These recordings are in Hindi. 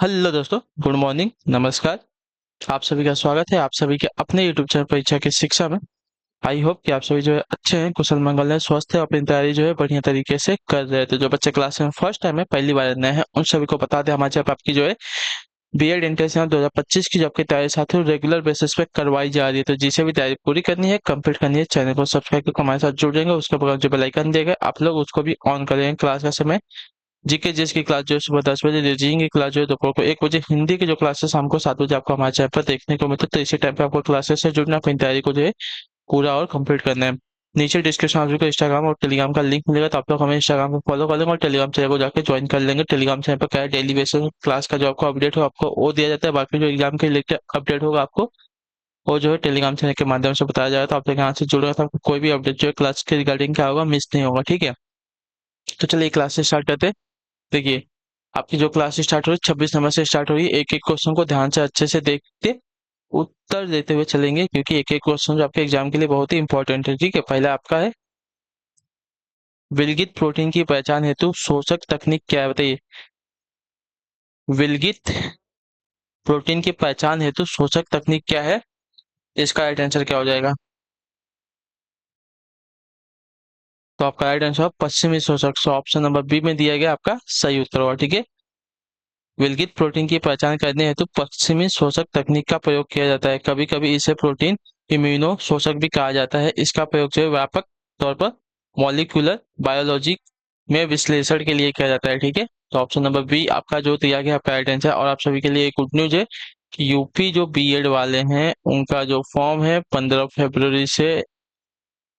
हेलो दोस्तों, गुड मॉर्निंग, नमस्कार। आप सभी का स्वागत है आप सभी के अपने यूट्यूब चैनल परीक्षा की शिक्षा में। आई होप कि आप सभी जो है अच्छे हैं, कुशल मंगल है, स्वस्थ है, अपनी तैयारी जो है बढ़िया तरीके से कर रहे हैं। तो जो बच्चे क्लास में फर्स्ट टाइम है, पहली बार नए हैं, उन सभी को बता दें हमारे यहाँ पे आपकी जो है बीएड एंट्रेंस 2025 की जो आपकी तैयारी साथियों रेगुलर बेसिस पे करवाई जा रही है। तो जिसे भी तैयारी पूरी करनी है, कंप्लीट करनी है, चैनल को सब्सक्राइब करके हमारे साथ जुड़ जाएंगे। उसके बाद जो बेल आइकन दिया गया आप लोग उसको भी ऑन करेंगे। क्लास का समय जीके जिस की क्लास जो है सुबह 10 बजे, रीजनिंग की क्लास जो है दोपहर को 1 बजे, हिंदी की जो क्लासेस शाम को 7 बजे आपको हमारे चैनल पर देखने को मिलते हैं। तो इसी टाइम पे आपको क्लासेस से जुड़ना, अपनी तैयारी को जो है पूरा और कंप्लीट करना है। नीचे डिस्क्रिप्शन में आपको इंस्टाग्राम और टेलीग्राम का लिंक मिलेगा, तो आप लोग हमें इंस्टाग्राम पर फॉलो कर लेंगे और टेलीग्राम चैनल को जाकर ज्वाइन कर लेंगे। टेलीग्राम चैनल पर क्या है, डेली बेसिस क्लास का जो आपको अपडेट हो आपको वो दिया जाता है। बाकी जो एग्जाम के रिलेटेड अपडेट होगा आपको वो जो है टेलीग्राम चैनल के माध्यम से बताया जाएगा। तो आप लोग यहाँ से जुड़ेगा तो आपको कोई भी अपडेट जो है क्लास के रिगार्डिंग क्या होगा मिस नहीं होगा, ठीक है। तो चलिए क्लास से स्टार्ट करते हैं। देखिए, आपकी जो क्लास स्टार्ट हो रही है 26 नंबर से स्टार्ट हो रही है। एक एक क्वेश्चन को ध्यान से अच्छे से देखते उत्तर देते हुए चलेंगे, क्योंकि एक एक क्वेश्चन जो आपके एग्जाम के लिए बहुत ही इंपॉर्टेंट है, ठीक है। पहला आपका है, विलगित प्रोटीन की पहचान हेतु शोषक तकनीक क्या है, बताइए। विलगित प्रोटीन की पहचान हेतु शोषक तकनीक क्या है, इसका राइट आंसर क्या हो जाएगा। तो आपका राइट आंसर पश्चिमी शोषक, सो ऑप्शन नंबर बी में दिया गया आपका सही उत्तर होगा, ठीक है। विलगित प्रोटीन की पहचान करने हेतु पश्चिमी शोषक तकनीक का प्रयोग किया जाता है। कभी कभी इसे प्रोटीन इम्यूनो शोषक भी कहा जाता है। इसका प्रयोग जो है व्यापक तौर पर मॉलिक्यूलर बायोलॉजी में विश्लेषण के लिए किया जाता है, ठीक है। तो ऑप्शन नंबर बी आपका जो दिया गया आपका राइट आंसर है। और आप सभी के लिए एक गुड न्यूज है कि यूपी जो बीएड वाले हैं उनका जो फॉर्म है 15 फरवरी से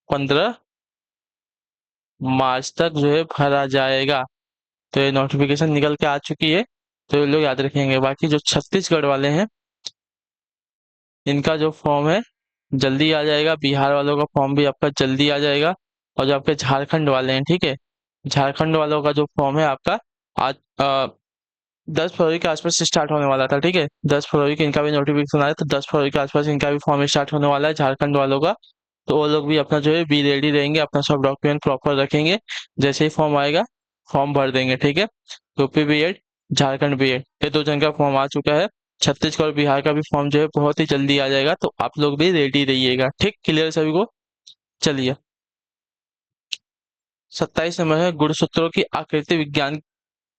15 मार्च तक जो है भरा जाएगा। तो ये नोटिफिकेशन निकल के आ चुकी है, तो ये लोग याद रखेंगे। बाकी जो छत्तीसगढ़ वाले हैं इनका जो फॉर्म है जल्दी आ जाएगा। बिहार वालों का फॉर्म भी आपका जल्दी आ जाएगा। और जो आपके झारखंड वाले हैं, ठीक है, झारखंड वालों का जो फॉर्म है आपका आज 10 फरवरी के आसपास से स्टार्ट होने वाला था, ठीक है। 10 फरवरी को इनका भी नोटिफिकेशन आया, तो 10 फरवरी के आसपास इनका भी फॉर्म स्टार्ट होने वाला है झारखंड वालों का। तो वो लोग भी अपना जो है बी रेडी रहेंगे, अपना सब डॉक्यूमेंट प्रॉपर रखेंगे। जैसे ही फॉर्म आएगा फॉर्म भर देंगे, ठीक है। यूपी बीएड, झारखंड बीएड, ये दो जन का फॉर्म आ चुका है। छत्तीसगढ़ और बिहार का भी फॉर्म जो है बहुत ही जल्दी आ जाएगा, तो आप लोग भी रेडी रहिएगा, ठीक। क्लियर सभी को। चलिए, 27 नंबर है, गुणसूत्रों की आकृति विज्ञान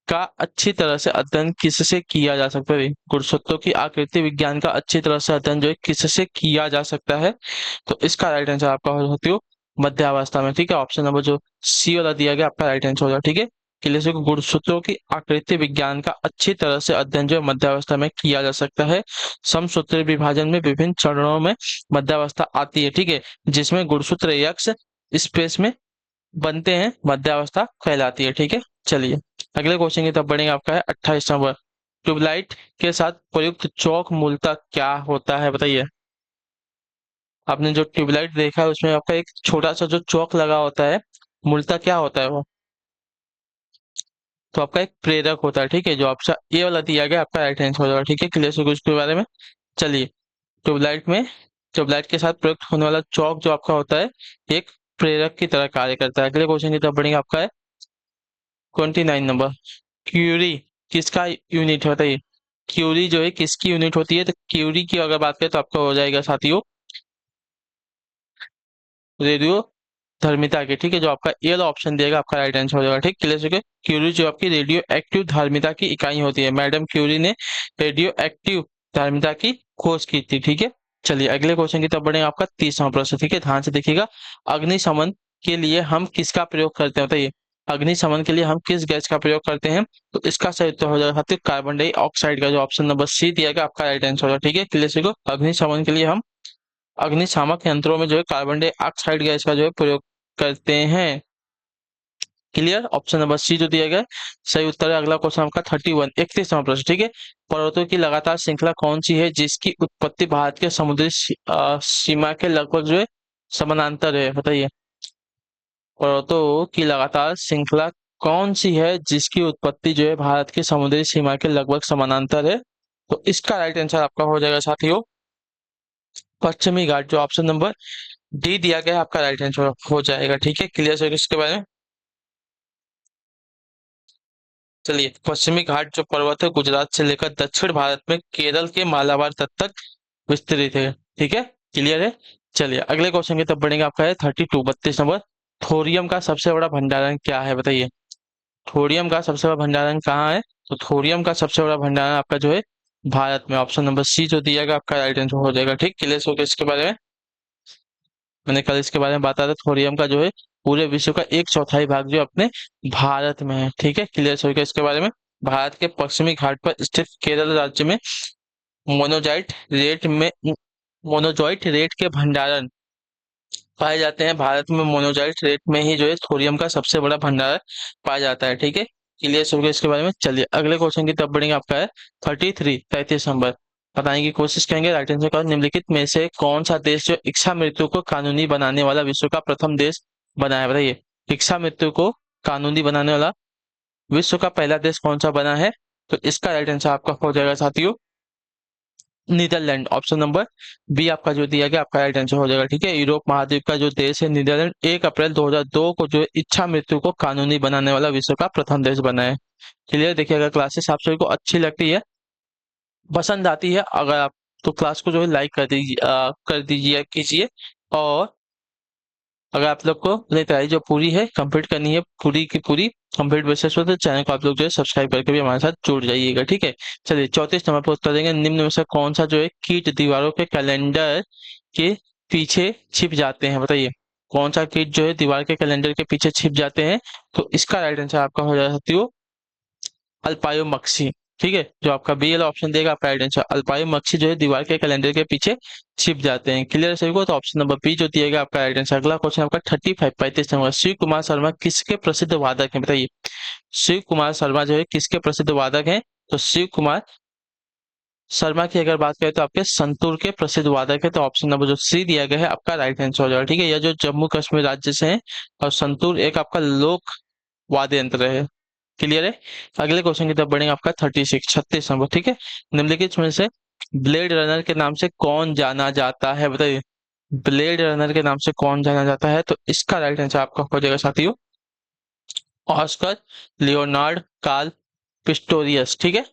का अच्छी तरह से अध्ययन किससे किया जा सकता है। गुणसूत्रों की आकृति विज्ञान का अच्छी तरह से अध्ययन जो है किससे किया जा सकता है। तो इसका राइट आंसर आपका होती हो मध्यावस्था में, ठीक है। ऑप्शन नंबर जो सी वाला दिया गया आपका राइट आंसर होगा, ठीक है। क्लियर से गुणसूत्रों की आकृति विज्ञान का अच्छी तरह से अध्ययन जो है मध्यावस्था में किया जा सकता है। समसूत्री विभाजन में विभिन्न चरणों में मध्यावस्था आती है, ठीक है, जिसमें गुणसूत्र यक्ष स्पेस में बनते हैं, मध्यावस्था कहलाती है, ठीक है। चलिए, अगले क्वेश्चन की तरफ बढ़ेंगे। आपका है 28 नंबर, ट्यूबलाइट के साथ प्रयुक्त चौक मूलतः क्या होता है, बताइए। आपने जो ट्यूबलाइट देखा है उसमें आपका एक छोटा सा जो चौक लगा होता है, मूलतः क्या होता है वो। तो आपका एक प्रेरक होता है, ठीक है। जो ऑप्शन ए वाला दिया गया आपका राइट आंसर हो जाएगा, ठीक है। क्लियर से कुछ के बारे में। चलिए, ट्यूबलाइट में ट्यूबलाइट के साथ प्रयुक्त होने वाला चौक जो आपका होता है एक प्रेरक की तरह कार्य करता है। अगले क्वेश्चन की तरफ बढ़ेंगे। आपका है 29 नंबर, क्यूरी किसका यूनिट होता है। क्यूरी जो है किसकी यूनिट होती है। तो क्यूरी की अगर बात करें तो आपका हो जाएगा साथियों रेडियो धर्मिता की, ठीक है। जो आपका ए वाला ऑप्शन देगा आपका राइट आंसर हो जाएगा, ठीक। क्लियर से क्यूरी जो आपकी रेडियो एक्टिव धार्मिता की इकाई होती है। मैडम क्यूरी ने रेडियो एक्टिव धार्मिता की खोज की थी, ठीक है। चलिए, अगले क्वेश्चन की तरफ बढ़े। आपका 30वां प्रश्न, ठीक है, ध्यान से देखिएगा। अग्निशमन के लिए हम किसका प्रयोग करते हैं, बताइए। अग्निशमन के लिए हम किस गैस का प्रयोग करते हैं। तो इसका सही उत्तर हो जाएगा साथियों कार्बन डाइऑक्साइड का, जो ऑप्शन नंबर सी दिया गया आपका राइट आंसर होगा, ठीक है। क्लियर से अग्निशमन के लिए हम अग्निशामक यंत्रों में जो है कार्बन डाइऑक्साइड गैस का जो है प्रयोग करते हैं। क्लियर, ऑप्शन नंबर सी जो दिया गया है, सही उत्तर है। अगला क्वेश्चन आपका 31वां प्रश्न, ठीक है। पर्वतों की लगातार श्रृंखला कौन सी है जिसकी उत्पत्ति भारत के समुद्री सीमा के लगभग जो है समानांतर है, बताइए। पर्वतों की लगातार श्रृंखला कौन सी है जिसकी उत्पत्ति जो है भारत की समुद्री सीमा के लगभग समानांतर है। तो इसका राइट आंसर आपका हो जाएगा साथियों पश्चिमी घाट, जो ऑप्शन नंबर डी दिया गया है आपका राइट आंसर हो जाएगा, ठीक है। क्लियर है इसके बारे में। चलिए, पश्चिमी घाट जो पर्वत है गुजरात से लेकर दक्षिण भारत में केरल के मालाबार तट तक विस्तृत है। ठीक है, क्लियर है। चलिए अगले क्वेश्चन की तरफ बढ़ेंगे। आपका है 32 नंबर। थोरियम का सबसे बड़ा भंडारण क्या है, बताइए। थोरियम का सबसे बड़ा भंडारण कहाँ है? तो थोरियम का सबसे बड़ा भंडारण आपका जो है भारत में। ऑप्शन नंबर सी जो दिया गया आपका राइट आंसर हो जाएगा। ठीक, क्लियर हो गया इसके बारे में। मैंने कल इसके बारे में बताया था, थोरियम का जो है पूरे विश्व का 1/4 भाग जो अपने भारत में है। ठीक है, क्लियर हो गया इसके बारे में। भारत के पश्चिमी घाट पर स्थित केरल राज्य में मोनोजाइट रेट में मोनोजॉइट रेट के भंडारण पाए जाते हैं। भारत में मोनोजाइट रेट में ही जो है थोरियम का सबसे बड़ा भंडार पाया जाता है। ठीक है, क्लियर हो गया इसके बारे में। चलिए अगले क्वेश्चन की तरफ बढ़ेंगे। आपका है 33 नंबर। बताने की कोशिश करेंगे राइट आंसर का। निम्नलिखित में से कौन सा देश जो इच्छा मृत्यु को कानूनी बनाने वाला विश्व का प्रथम देश बना है, बताइए। इच्छा मृत्यु को कानूनी बनाने वाला विश्व का पहला देश कौन सा बना है? तो इसका राइट आंसर आपका हो जाएगा साथियों नीदरलैंड। ऑप्शन नंबर बी आपका जो दिया गया आपका राइट आंसर हो जाएगा। ठीक है, यूरोप महाद्वीप का जो देश है नीदरलैंड 1 अप्रैल 2002 को जो है इच्छा मृत्यु को कानूनी बनाने वाला विश्व का प्रथम देश बना है। क्लियर। देखिए अगर क्लासेस आप सभी को अच्छी लगती है, पसंद आती है अगर आप, तो क्लास को जो है लाइक कर दीजिए कीजिए। और अगर आप लोग को अपनी तैयारी जो पूरी है कंप्लीट करनी है पूरी की पूरी कंप्लीट बेसिस पर, तो चैनल को आप लोग जो है सब्सक्राइब करके भी हमारे साथ जुड़ जाइएगा। ठीक है। चलिए 34 नंबर पर उत्तर देंगे। निम्न में से कौन सा जो है कीट दीवारों के कैलेंडर के पीछे छिप जाते हैं, बताइए। कौन सा कीट जो है दीवार के कैलेंडर के पीछे छिप जाते हैं? तो इसका राइट आंसर आपका हो जाएगा साथियों अल्पायु मक्षी। ठीक है, जो आपका बी वाला ऑप्शन देगा आपका राइट आंसर अल्पायु मक्षी जो है दीवार के कैलेंडर के पीछे छिप जाते हैं। क्लियर सभी को? तो ऑप्शन नंबर बी जो दिएगा आपका राइट आंसर। अगला क्वेश्चन आपका 35 नंबर। शिव कुमार शर्मा किसके प्रसिद्ध वादक हैं, बताइए। शिव कुमार शर्मा जो है किसके प्रसिद्ध वादक हैं? तो शिव कुमार शर्मा की अगर बात करें तो आपके संतूर के प्रसिद्ध वादक है। तो ऑप्शन नंबर जो सी दिया गया है आपका राइट आंसर हो जाएगा। ठीक है, यह जो जम्मू कश्मीर राज्य से है और संतूर एक आपका लोक वाद्य यंत्र है। क्लियर है। अगले क्वेश्चन की तरफ बढ़ेंगे। आपका 36 नंबर। ठीक है, निम्नलिखित में से ब्लेड रनर के नाम से कौन जाना जाता है, बताइए। ब्लेड रनर के नाम से कौन जाना जाता है? तो इसका राइट आंसर आपका हो जाएगा साथियों ऑस्कर लियोनार्ड कार्ल पिस्टोरियस। ठीक है,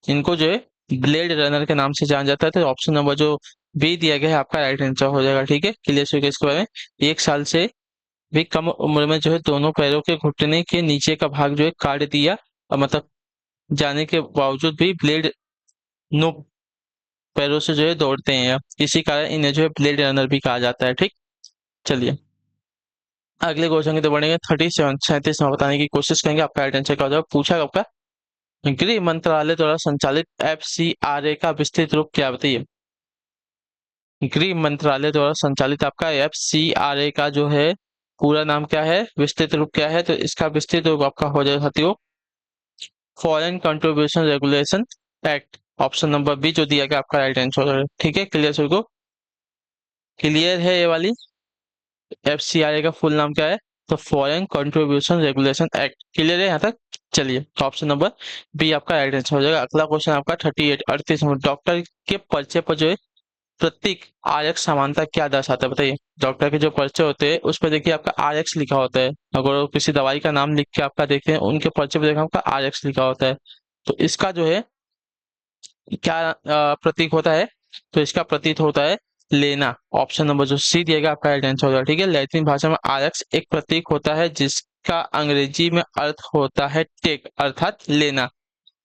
इनको जो है ब्लेड रनर के नाम से जाना जाता है। तो ऑप्शन नंबर जो बी दिया गया है आपका राइट आंसर हो जाएगा। ठीक है, क्लियर हो गया इसके बारे में। 1 साल से भी कम उम्र में जो है दोनों पैरों के घुटने के नीचे का भाग जो है काट दिया, और मतलब जाने के बावजूद भी ब्लेड नो पैरों से जो है दौड़ते हैं, इसी कारण इन्हें जो है ब्लेड रनर भी कहा जाता है। ठीक, चलिए अगले क्वेश्चन की तो बढ़ेंगे। 37 में बताने की कोशिश करेंगे। आपका राइट आंसर क्या हो जाएगा? पूछा आपका गृह मंत्रालय द्वारा संचालित FCRA का विस्तृत रूप क्या है, बताइए। गृह मंत्रालय द्वारा संचालित आपका FCRA का जो है पूरा नाम क्या है, विस्तृत रूप क्या है? तो इसका विस्तृत रूप आपका हो जाएगा साथियों foreign contribution regulation act. Option number B जो दिया गया आपका राइट आंसर है। ठीक है, क्लियर सभी को? क्लियर है ये वाली? FCRA का फुल नाम क्या है? तो foreign contribution regulation act. Clear है यहाँ तक? चलिए तो ऑप्शन नंबर बी आपका राइट आंसर हो जाएगा। अगला क्वेश्चन आपका 38 डॉक्टर के पर्चे पर जो है प्रतीक RX समानता क्या दर्शाता है, बताइए। डॉक्टर के जो पर्चे होते हैं उस पर देखिए आपका RX लिखा होता है। अगर वो किसी दवाई का नाम लिख के आपका देखते हैं उनके पर्चे पर देखा आपका RX लिखा होता है। तो इसका जो है क्या प्रतीक होता है? तो इसका प्रतीक होता है लेना। ऑप्शन नंबर जो सी दिएगा आपका राइट आंसर होगा। ठीक है, लैटिन भाषा में RX एक प्रतीक होता है जिसका अंग्रेजी में अर्थ होता है टेक अर्थात लेना।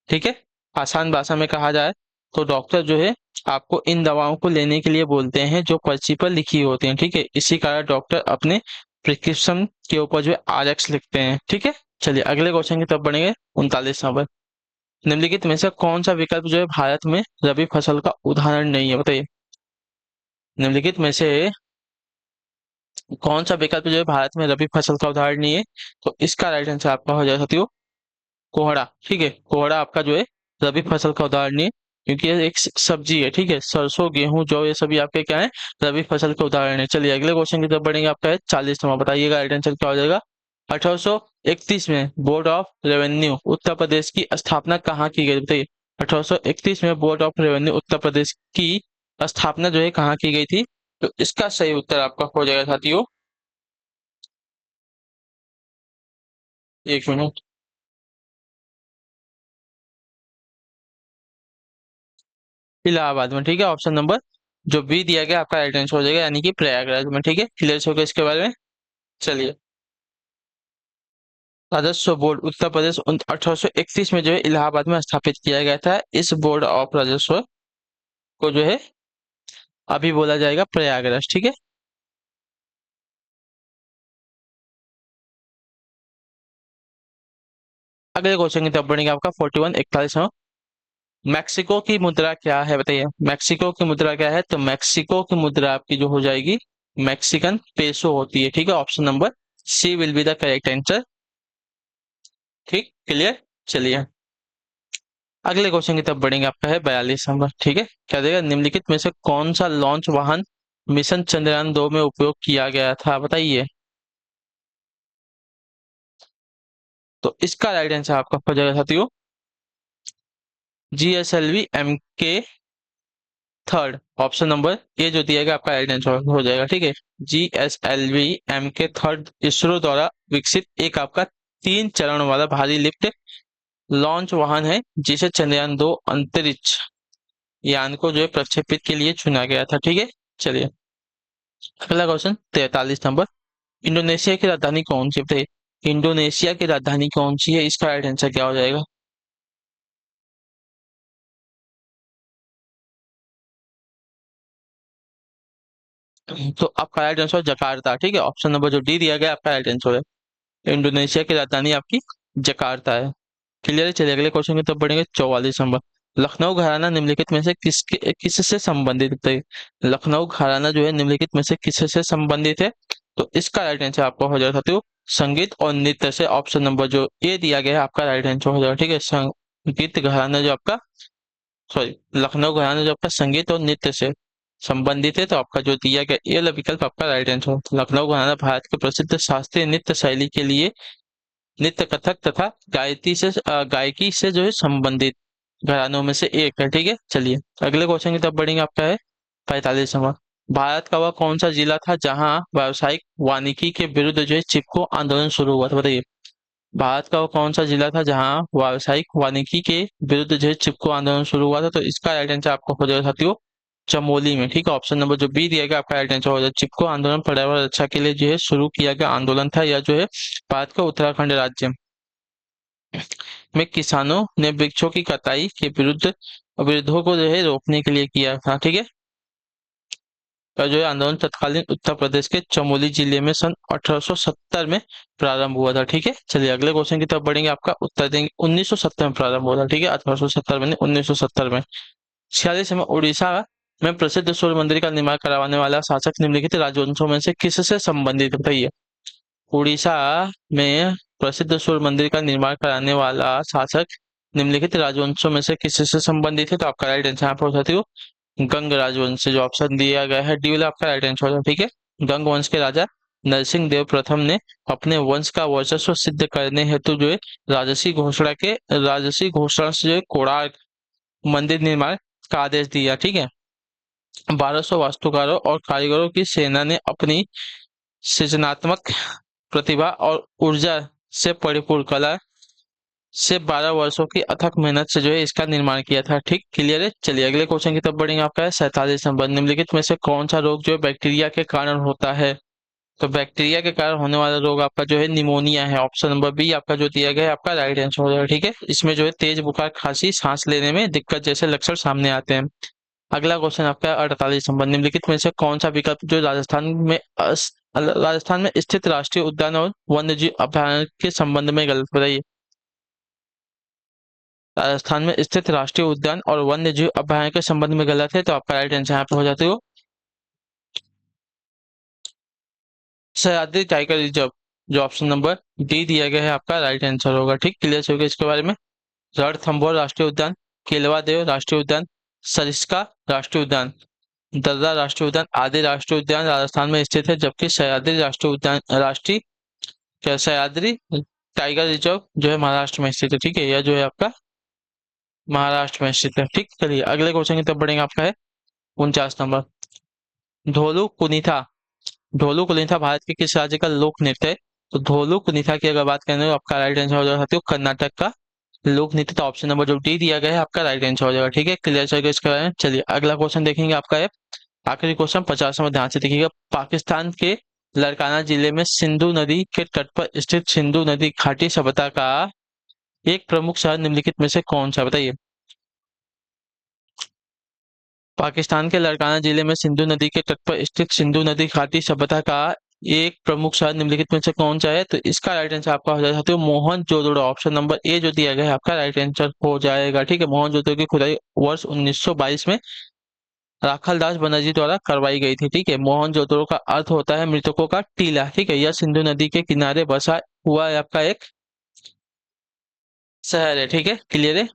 ठीक है, आसान भाषा में कहा जाए तो डॉक्टर जो है आपको इन दवाओं को लेने के लिए बोलते हैं जो पर्ची पर लिखी होती हैं। ठीक है, इसी कारण डॉक्टर अपने प्रिस्क्रिप्शन के ऊपर जो है RX लिखते हैं। ठीक है, चलिए अगले क्वेश्चन की तरफ बढ़ेंगे। 39 नंबर। निम्नलिखित में से कौन सा विकल्प जो है भारत में रबी फसल का उदाहरण नहीं है, बताइए। निम्नलिखित में से कौन सा विकल्प जो है भारत में रबी फसल का उदाहरण नहीं है? तो इसका राइट आंसर आपका हो जाएगा साथियों कोहड़ा। ठीक है, कोहड़ा आपका जो है रबी फसल का उदाहरण नहीं है, क्योंकि ये एक सब्जी है। ठीक है, सरसों गेहूं जौ ये सभी आपके क्या है रबी फसल के उदाहरण है। चलिए अगले क्वेश्चन की तरफ बढ़ेंगे। आपका है 40 नंबर। बताइएगा राइट आंसर क्या हो जाएगा? 1831 में board of revenue Uttar Pradesh की स्थापना कहाँ की गई, बताइए। 1831 में board of revenue Uttar Pradesh की स्थापना जो है कहाँ की गई थी? तो इसका सही उत्तर आपका हो जाएगा साथियों 1 मिनट। इलाहाबाद में, ठीक है। ऑप्शन नंबर जो बी दिया गया आपका राइट आंसर हो जाएगा, यानी कि प्रयागराज में, ठीक है। क्लियर हो गया इसके बारे में। चलिए, राजस्व बोर्ड उत्तर प्रदेश 1831 में जो है इलाहाबाद में स्थापित किया गया था। इस बोर्ड ऑफ राजस्व को जो है अभी बोला जाएगा प्रयागराज, ठीक है। अगले क्वेश्चन की तरफ बढ़ेंगे, आपका 4141 में। मैक्सिको की मुद्रा क्या है, बताइए। मैक्सिको की मुद्रा क्या है? तो मैक्सिको की मुद्रा आपकी जो हो जाएगी मैक्सिकन पेसो होती है, ठीक है। Option number C will be the correct answer, ठीक। क्लियर। चलिए, अगले क्वेश्चन की तरफ बढ़ेंगे, आपका है 42 नंबर, ठीक है। क्या देगा? निम्नलिखित में से कौन सा लॉन्च वाहन मिशन चंद्रयान 2 में उपयोग किया गया था, बताइए। तो इसका राइट आंसर आपका हो जाएगा साथियों GSLV MK 3। Option number A जो दिया गया आपका राइट आंसर हो जाएगा, ठीक है। GSLV MK 3 इसरो द्वारा विकसित एक आपका 3 चरण वाला भारी लिफ्ट लॉन्च वाहन है, जिसे चंद्रयान 2 अंतरिक्ष यान को जो है प्रक्षेपित के लिए चुना गया था, ठीक है। चलिए, अगला क्वेश्चन 43 नंबर। इंडोनेशिया की राजधानी कौन सी है, बताइए। इंडोनेशिया की राजधानी कौन सी है? इसका राइट आंसर क्या हो जाएगा? तो आपका राइट आंसर जकार्ता, ठीक है। ऑप्शन नंबर जो डी दिया गया आपका राइट आंसर है। इंडोनेशिया की राजधानी आपकी जकार्ता है। क्लियर है। चलिए, अगले क्वेश्चन की तरफ बढ़ेंगे, 44 नंबर। लखनऊ घराना निम्नलिखित में से किससे संबंधित है? लखनऊ घराना जो है निम्नलिखित में से किससे संबंधित है? तो इसका राइट आंसर आपका हो जाएगा साथियों संगीत और नृत्य से। ऑप्शन नंबर जो ए दिया गया है आपका राइट आंसर हो जाएगा, ठीक है। संगीत घराना जो आपका, सॉरी, लखनऊ घराना जो आपका संगीत और नृत्य से संबंधित है, तो आपका जो दिया गया ये वाला विकल्प आपका राइट आंसर। लखनऊ घराना भारत के प्रसिद्ध शास्त्रीय नृत्य शैली के लिए नृत्य, कथक तथा गायकी से जो है संबंधित घरानों में से एक है, ठीक है। चलिए, अगले क्वेश्चन की तरफ बढ़ेंगे, आपका है 45वां। भारत का वह कौन सा जिला था जहां व्यावसायिक वानिकी के विरुद्ध जो है चिपको आंदोलन शुरू हुआ था, बताइए। भारत का वो कौन सा जिला था जहां व्यावसायिक वानिकी के विरुद्ध जो है चिपको आंदोलन शुरू हुआ था? तो इसका राइट आंसर आपको हो जाएगा साथियों चमोली में, ठीक है। ऑप्शन नंबर जो बी दिया गया आपका राइट आंसर हो जाएगा। चिपको आंदोलन पर्यावरण रक्षा के लिए जो है शुरू किया गया आंदोलन था, या जो है भारत का उत्तराखंड राज्य में किसानों ने वृक्षों की कटाई के विरोधों को जो है रोकने के लिए किया था, ठीक है। और जो है आंदोलन तत्कालीन उत्तर प्रदेश के चमोली जिले में सन 1870 में प्रारंभ हुआ था, ठीक है। चलिए, अगले क्वेश्चन की तरफ बढ़ेंगे, आपका उत्तर देंगे 1970 में प्रारंभ हुआ था, ठीक है। 1870 में नहीं, 1970 में। 46 में उड़ीसा में प्रसिद्ध सूर्य मंदिर का निर्माण करवाने वाला शासक निम्नलिखित राजवंशों में से किससे संबंधित है, बताइए। उड़ीसा में प्रसिद्ध सूर्य मंदिर का निर्माण कराने वाला शासक निम्नलिखित राजवंशों में से किससे संबंधित है? तो आपका राइट आंसर यहाँ पर हो जाती हो गंग राजवंश से। जो ऑप्शन दिया गया है डी वाला आपका राइट आंसर होगा, ठीक है। गंग वंश के राजा नरसिंह देव प्रथम ने अपने वंश का वर्चस्व सिद्ध करने हेतु जो है राजसी घोषणा से जो है कोणार्क मंदिर निर्माण का आदेश दिया, ठीक है। 1200 वास्तुकारों और कारीगरों की सेना ने अपनी सृजनात्मक प्रतिभा और ऊर्जा से परिपूर्ण कला से 12 वर्षों की अथक मेहनत से जो है इसका निर्माण किया था, ठीक। क्लियर है। चलिए, अगले क्वेश्चन की तरफ बढ़ेंगे, आपका है 47 नंबर। निम्नलिखित में से कौन सा रोग जो है बैक्टीरिया के कारण होता है? तो बैक्टीरिया के कारण होने वाला रोग आपका जो है निमोनिया है। ऑप्शन नंबर बी आपका जो दिया गया है आपका राइट आंसर हो जाएगा, ठीक है। इसमें जो है तेज बुखार, खांसी, सांस लेने में दिक्कत जैसे लक्षण सामने आते हैं। अगला क्वेश्चन आपका है 48 नंबर। निम्नलिखित में से कौन सा विकल्प जो राजस्थान में स्थित राष्ट्रीय उद्यान और वन्य जीव अभयारण्य के संबंध में गलत, बताइए। राजस्थान में स्थित राष्ट्रीय उद्यान और वन्य जीव अभयारण्य के संबंध में गलत है, तो आपका राइट आंसर यहाँ पे हो जाते हो सह्याद्री टाइगर रिजर्व। जो ऑप्शन नंबर डी दिया गया है आपका राइट आंसर होगा, ठीक। क्लियर हो गया इसके बारे में। रणथंभौर राष्ट्रीय उद्यान, केलवा देव राष्ट्रीय उद्यान, सरिस्का राष्ट्रीय उद्यान, दर्रा राष्ट्रीय उद्यान आदि राष्ट्रीय उद्यान राजस्थान में स्थित है, जबकि सह्याद्री राष्ट्रीय उद्यान सह्याद्री टाइगर रिजर्व जो है महाराष्ट्र में स्थित है, ठीक है। यह जो है आपका महाराष्ट्र में स्थित है, ठीक। चलिए, अगले क्वेश्चन की तरफ बढ़ेंगे, आपका है 49 नंबर। ढोलू कुनीथा ढोलू कुनीथा भारत के किस राज्य का लोक नृत्य है? तो ढोलू कुनीथा की अगर बात करें तो आपका राइट आंसर हो जाएगा साथियों कर्नाटक का लोक नीति, तो ऑप्शन नंबर जो डी दिया गया है आपका राइट आंसर हो जाएगा। ठीक है, क्लियर चल गया इसके बारे में। चलिए अगला क्वेश्चन देखेंगे आपका है आखिरी क्वेश्चन 50 में, ध्यान से देखिएगा। पाकिस्तान के लड़काना जिले में सिंधु नदी के तट पर स्थित सिंधु नदी घाटी सभ्यता का एक प्रमुख शहर निम्नलिखित में से कौन सा, बताइए। पाकिस्तान के लड़काना जिले में सिंधु नदी के तट पर स्थित सिंधु नदी घाटी सभ्यता का एक प्रमुख शहर निम्नलिखित में से कौन सा है, तो इसका राइट आंसर आपका हो जाएगा साथियों मोहनजोदड़ो। ऑप्शन नंबर ए जो दिया गया है आपका राइट आंसर हो जाएगा। ठीक है, मोहनजोदड़ो की खुदाई वर्ष 1922 में राखालदास बनर्जी द्वारा करवाई गई थी। ठीक है, मोहनजोदड़ो का अर्थ होता है मृतकों का टीला। ठीक है, यह सिंधु नदी के किनारे बसा हुआ है आपका एक शहर है। ठीक है, क्लियर है।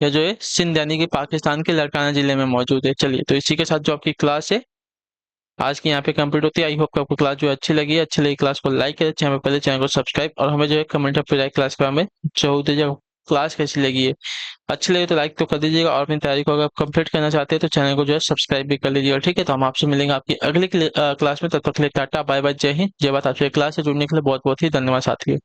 यह जो है सिंध यानी कि पाकिस्तान के लड़काना जिले में मौजूद है। चलिए, तो इसी के साथ जो आपकी क्लास है आज की यहाँ पे कंप्लीट होती है। आई होप आपको क्लास जो है अच्छी लगी है। अच्छी लगी क्लास को लाइक करें, चैनल पहले चैनल को सब्सक्राइब, और हमें जो है कमेंट पे राय क्लास के बारे में जरूर दीजिएगा। क्लास कैसी लगी है, अच्छी लगी तो लाइक तो कर दीजिएगा, और अपनी तैयारी को अगर कंप्लीट करना चाहते हैं तो चैनल को जो है सब्सक्राइब भी कर लीजिएगा। ठीक है, तो हम आपसे मिलेंगे आपकी अगली क्लास में। तब तक के लिए टाटा बाय बाय, जय हिंद जय भारत। आपसे क्लास से जुड़ने के लिए बहुत बहुत ही धन्यवाद साथियों।